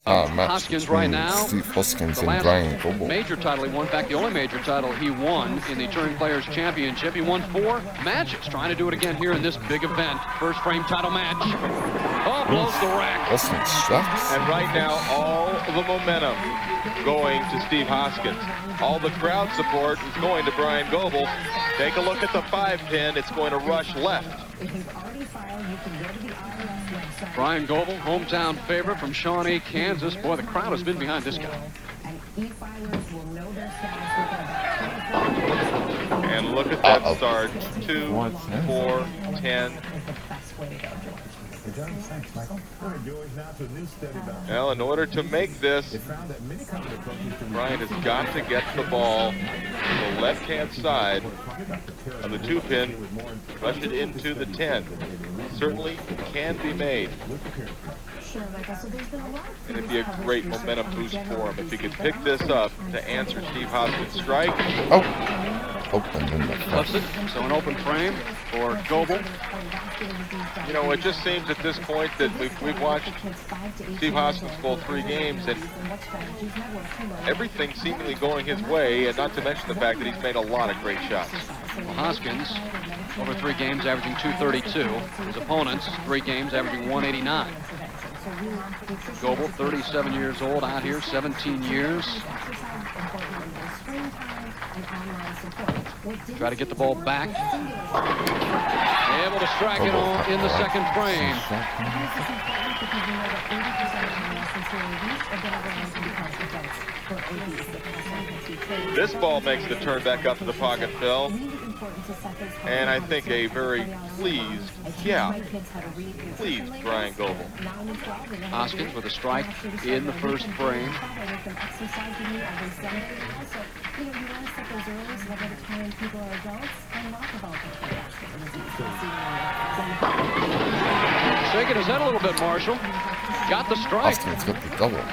match Hoskins right now. Steve Hoskins The and last Bryan Goebel. major title he won, in fact, the only major title he won in the Touring Players Championship. He won 4 matches, trying to do it again here in this big event. First frame title match. Oh, blows the rack. Hoskins strikes. And right now, all the momentum going to Steve Hoskins. All the crowd support is going to Bryan Goebel. Take a look at the 5-pin. It's going to rush left. Bryan Goebel, hometown favorite from Shawnee, Kansas. Boy, the crowd has been behind this guy. And look at that start. 2, 4, 10. Well, in order to make this, Bryan has got to get the ball to the left-hand side of the 2-pin, rush it into the 10. Certainly can be made. And it'd be a great momentum boost for him if he could pick this up to answer Steve Hoskins' strike. Open in the Flips it, so an open frame for Goebel. You know, it just seems at this point that we've watched Steve Hoskins bowl 3 games, and everything seemingly going his way, and not to mention the fact that he's made a lot of great shots. Well, Hoskins, over 3 games, averaging 232. His opponents, 3 games, averaging 189. Goebel, 37 years old, out here, 17 years. Try to get the ball back. Able to strike it on in the second frame. This ball makes the turn back up to the pocket, Phil. And I think a very pleased Bryan Goebel. Hoskins with a strike in the first frame. Shaking his head a little bit, Marshall. Got the strike. Hoskins got the double.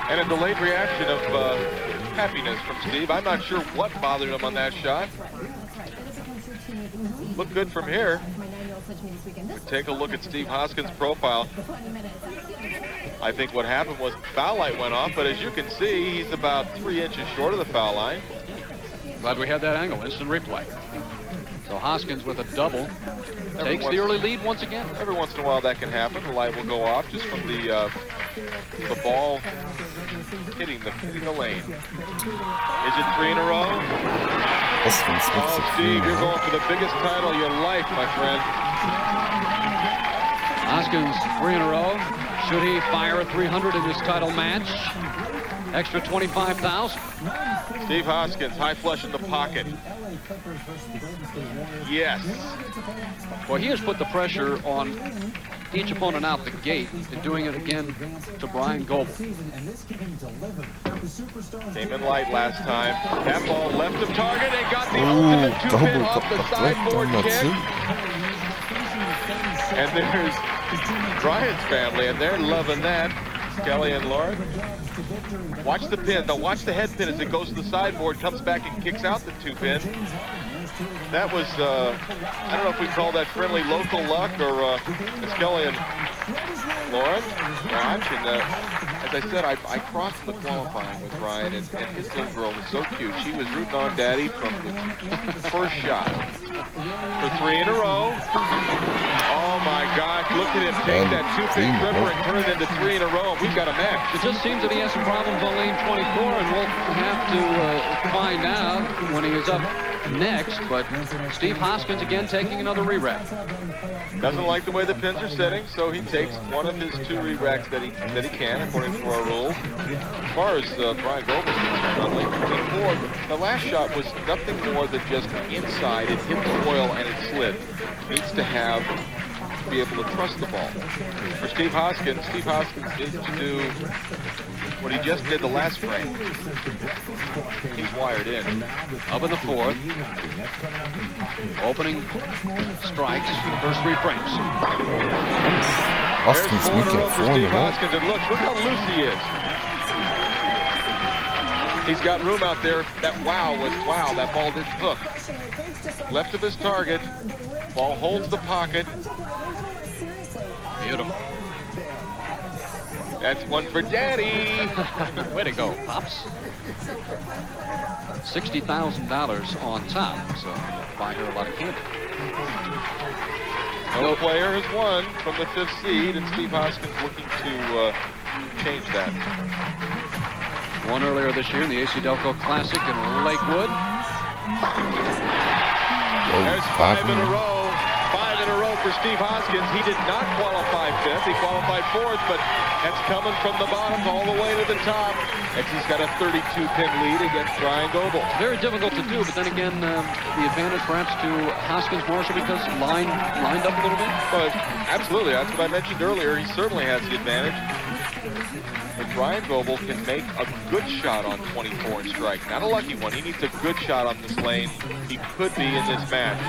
And a delayed reaction of happiness from Steve. I'm not sure what bothered him on that shot. Look good from here. But take a look at Steve Hoskins' profile. I think what happened was the foul light went off, but as you can see, he's about 3 inches short of the foul line. Glad we had that angle. Instant replay. So Hoskins with a double takes the early lead once again. Every once in a while that can happen. The light will go off just from the ball hitting the lane. Is it 3 in a row? Oh, Steve, you're going for the biggest title of your life, my friend. Hoskins 3 in a row. Should he fire a 300 in this title match? Extra 25,000. Steve Hoskins, high flush in the pocket. Yes. Well, he has put the pressure on each opponent out the gate and doing it again to Bryan Goebel. Came in light last time. That ball left of target and got the ultimate 2-pin off the sideboard kick. And there's Bryan's family, and they're loving that. Kelly and Lauren. Watch the pin. Now watch the head pin as it goes to the sideboard, comes back and kicks out the 2-pin. That was, I don't know if we call that friendly local luck or as Kelly and Lauren watch. And as I said, I crossed the qualifying with Bryan, and his little girl was so cute. She was rooting on Daddy from the first shot. For 3 in a row. Oh my gosh, look at him take that 2-pin gripper and turn it into 3 in a row. We've got a match. It just seems that he has some problems on lane 24, and we'll have to find out when he is up next. But Steve Hoskins again taking another re-rack. Doesn't like the way the pins are setting, so he takes one of his 2 re-racks that he can, according to our rules. As far as Bryan Goebel is concerned on lane 24, the last shot was nothing more than just inside. It hit the foil and it slid. Needs to be able to trust the ball. For Steve Hoskins needs to do what he just did the last frame. He's wired in. Up in the 4th. Opening strikes for the first 3 frames. Hoskins making 4 in a row. Hoskins, and look how loose he is. He's got room out there. That ball didn't hook. Left of his target. Ball holds the pocket. Beautiful. That's one for Daddy. Way to go, Pops. $60,000 on top, so buy her a lot of candy. No player has won from the 5th seed, and Steve Hoskins looking to change that. Won earlier this year in the AC Delco Classic in Lakewood. There's 5 in a row. 5 in a row for Steve Hoskins. He did not qualify 5th. He qualified 4th, but that's coming from the bottom all the way to the top. He's got a 32-pin lead against Bryan Goebel. Very difficult to do, but then again, the advantage perhaps to Hoskins Marshall because lined up a little bit. But absolutely, that's what I mentioned earlier. He certainly has the advantage. But Bryan Goebel can make a good shot on 24 and strike. Not a lucky one. He needs a good shot on this lane. He could be in this match.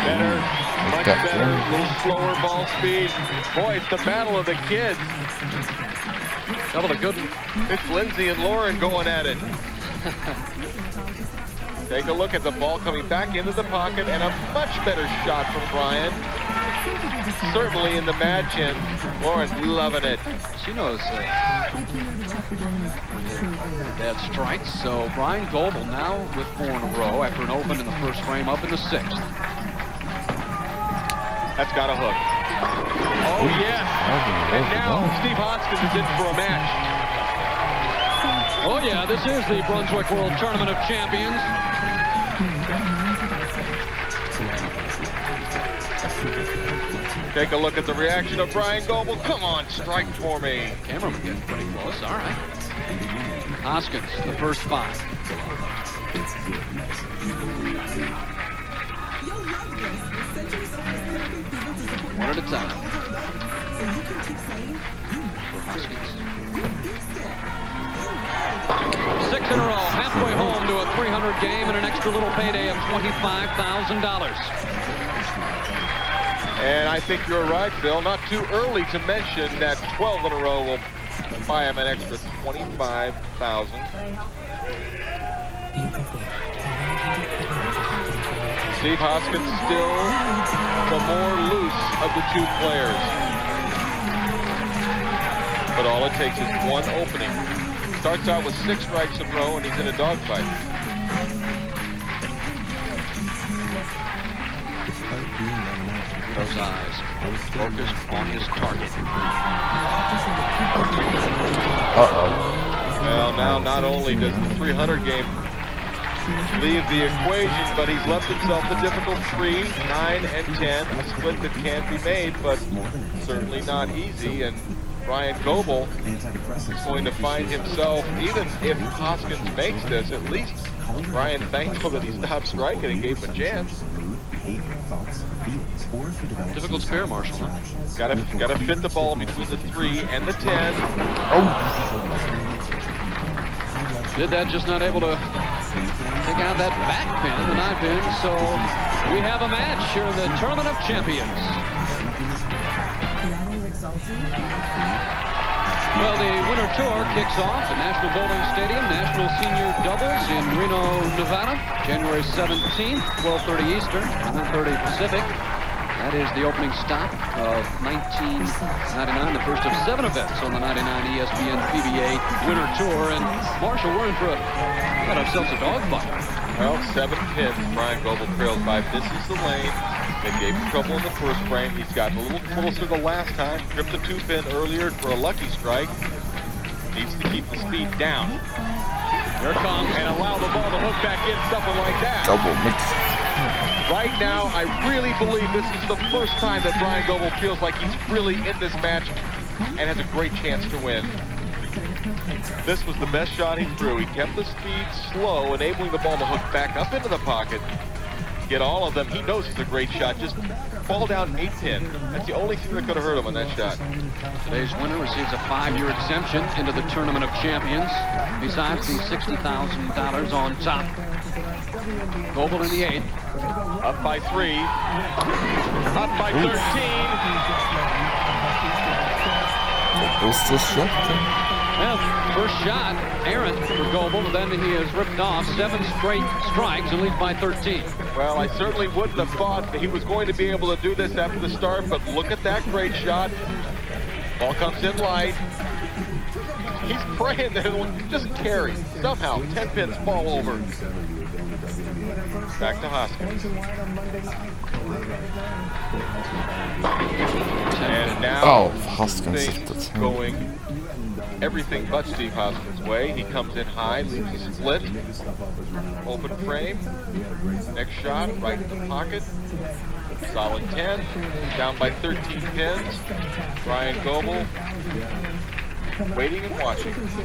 Better, much better, a little slower ball speed. Boy, it's the battle of the kids. Double the good. It's Lindsay and Lauren going at it. Take a look at the ball coming back into the pocket, and a much better shot from Bryan. Certainly in the match, and Lauren loving it. She knows that strikes. So Bryan Goebel now with 4 in a row after an open in the first frame, up in the 6th. That's got a hook. Oh, yes. And now Steve Hoskins is in for a match. Oh, yeah, this is the Brunswick World Tournament of Champions. Take a look at the reaction of Bryan Goebel. Come on, strike for me. Cameraman getting pretty close. All right. Hoskins, the first 5. One at a time. For Hoskins. 6 in a row, halfway home to a 300 game and an extra little payday of $25,000. And I think you're right, Bill. Not too early to mention that 12 in a row will buy him an extra $25,000. Steve Hoskins still the more loose of the 2 players. But all it takes is one opening. Starts out with 6 strikes in a row, and he's in a dogfight. Those eyes focused on his target. Uh-oh. Well, now not only does the 300 game leave the equation, but he's left himself the difficult 3, 9, and 10. A split that can be made, but certainly not easy. And Bryan Goebel is going to find himself, even if Hoskins makes this, at least Bryan thankful that he stopped striking and gave him a chance. Difficult spare, Marshall. Huh? Gotta fit the ball between the 3 and the 10. Oh. Did that, just not able to take out that back pin, the 9 pin. So we have a match here in the Tournament of Champions. Well, the Winter Tour kicks off at National Bowling Stadium, National Senior Doubles in Reno, Nevada, January 17th, 12:30 Eastern, 1:30 Pacific. That is the opening stop of 1999, the first of 7 events on the 99 ESPN PBA Winter Tour. And Marshall, we're in for got ourselves a dogfight. Well, 7 pins. Bryan Goebel trails by. This is the lane. They gave him trouble in the first frame. He's gotten a little closer the last time. Tripped the 2-pin earlier for a lucky strike. Needs to keep the speed down. Here it comes, and allow the ball to hook back in, something like that. Double mix. Right now, I really believe this is the first time that Bryan Goebel feels like he's really in this match and has a great chance to win. This was the best shot he threw. He kept the speed slow, enabling the ball to hook back up into the pocket. Get all of them. He knows it's a great shot. Just fall down 8-10. That's the only thing that could have hurt him on that shot. Today's winner receives a 5-year exemption into the Tournament of Champions, besides the $60,000 on top. Goebel in the 8th. Up by 3. Up by 13. What's this shot? Well, first shot, errant for Goebel, but then he has ripped off 7 straight strikes and leads by 13. Well, I certainly wouldn't have thought that he was going to be able to do this after the start, but look at that great shot. Ball comes in light. He's praying that it'll just carry. Somehow, 10 pins fall over. Back to Hoskins. And now, Hoskins things going everything but Steve Hoskins' way. He comes in high, leaves a split. Open frame. Next shot, right in the pocket. Solid 10. Down by 13 pins. Bryan Goebel waiting and watching. Picks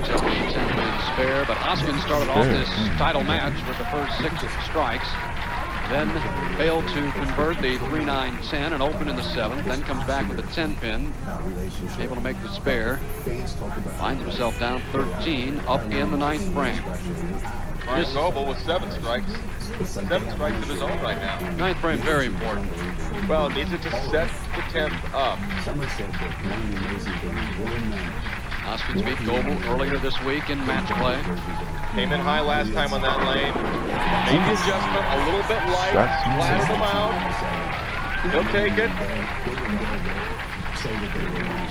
up the 10-pin spare, but Hoskins started off this title match with the first 6 strikes. Then failed to convert the 3-9-10 and open in the 7th. Then comes back with a 10-pin, able to make the spare. Finds himself down 13, up in the 9th frame. Bryan Goebel with 7 strikes. 7 strikes of his own right now. 9th frame, very important. Well, needs it to set the 10th up. Hoskins beat Goebel earlier this week in match play. Came in high last time on that lane. Made the adjustment a little bit light. Splattered him out. He'll take it.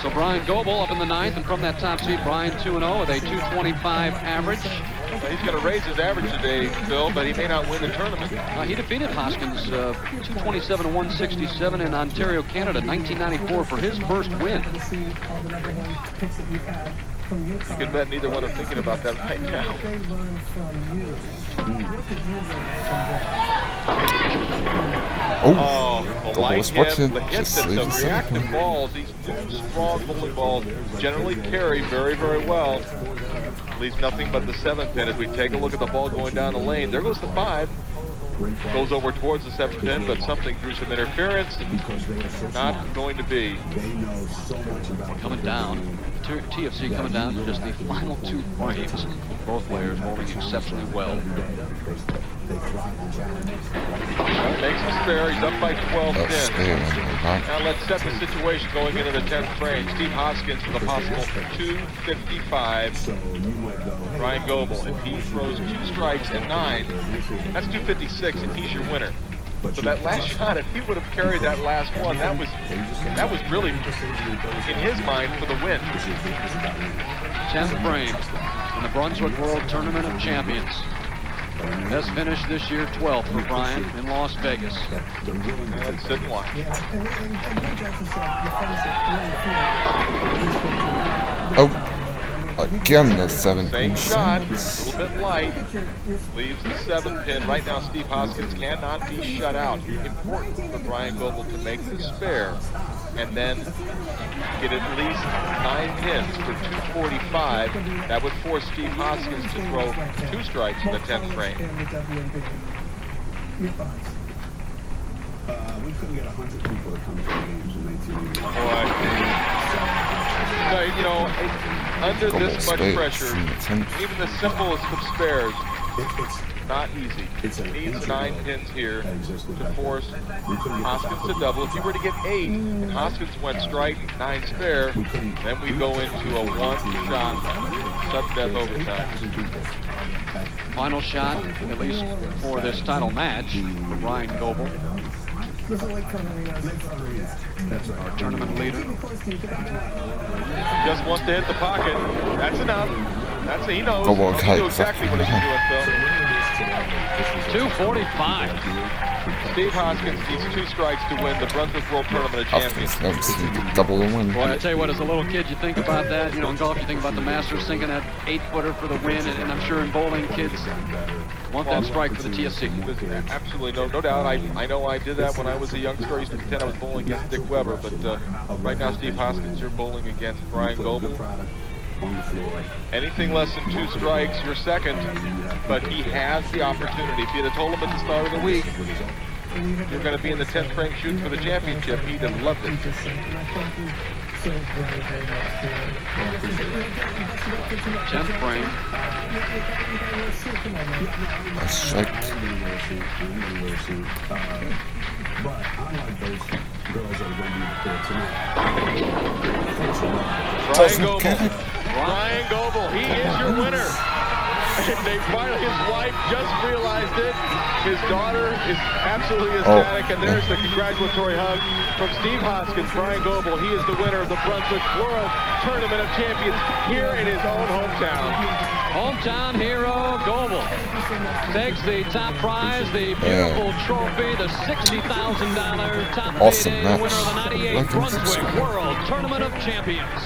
So Bryan Goebel up in the 9th, and from that top seed, Bryan 2-0 with a 225 average. Well, he's going to raise his average today, Phil, but he may not win the tournament. He defeated Hoskins 227-167 in Ontario, Canada, 1994 for his first win. You can bet neither one are thinking about that right now. Oh, the light hit, the hit that the reactive balls, these strong bowling balls generally carry very, very well. Leaves nothing but the 7th pin as we take a look at the ball going down the lane. There goes the 5. Goes over towards the 7th pin, but something through some interference. Not going to be. Coming down. TFC coming down to just the final 2 frames. Both players holding exceptionally well. Makes a spare. He's up by 12 pins. Now let's set the situation going into the 10th frame. Steve Hoskins with a possible 255. Bryan Goebel, if he throws 2 strikes and 9, that's 256, and he's your winner. So that last shot, if he would have carried that last one, that was really, in his mind, for the win. 10th frame in the Brunswick World Tournament of Champions. Best finish this year, 12th for Bryan in Las Vegas. Let's sit and watch. Oh, again the 7 pin. Same shot, a little bit light. Leaves the 7th pin. Right now, Steve Hoskins cannot be shut out. Important for Bryan Goebel to make the spare and then get at least 9 pins for 245. That would force Steve Hoskins to throw 2 strikes in the 10th frame. We couldn't get 100 people to come to the games in 1980. So, you know, under this much pressure, even the simplest of spares, not easy. It needs 9 pins here to force Hoskins to double. If you were to get 8 and Hoskins went strike, 9 spare, then we go into a 1-shot sudden death overtime. Final shot, at least for this title match, for Bryan Goebel. Our tournament leader. Just wants to hit the pocket. That's enough. He knows. He knows exactly what he's doing, Phil. 245. Steve Hoskins needs 2 strikes to win the Brunswick World Tournament of Champions. Double the win. Boy, I tell you what, as a little kid, you think about that. You know, in golf, you think about the Masters sinking that 8-footer for the win, and I'm sure in bowling, kids want that strike for the TFC. Absolutely, no doubt. I know I did that when I was a youngster. I used to pretend I was bowling against Dick Weber, but right now, Steve Hoskins, you're bowling against Bryan Goebel. Anything less than 2 strikes, you're second, but he has the opportunity. If you'd have told him at the start of the week, you're going to be in the 10th frame shooting for the championship, he'd have loved it. 10th frame. That's strike. But unlike those girls that are going to be there tonight. Bryan Goebel, he is your winner. Finally, his wife just realized it. His daughter is absolutely ecstatic, and there's the congratulatory hug from Steve Hoskins. Bryan Goebel, he is the winner of the Brunswick World Tournament of Champions here in his own hometown. Hometown hero Goebel takes the top prize, the beautiful trophy, the $60,000 top Awesome payday match. winner of the '98 Like and Brunswick subscribe. World Tournament of Champions.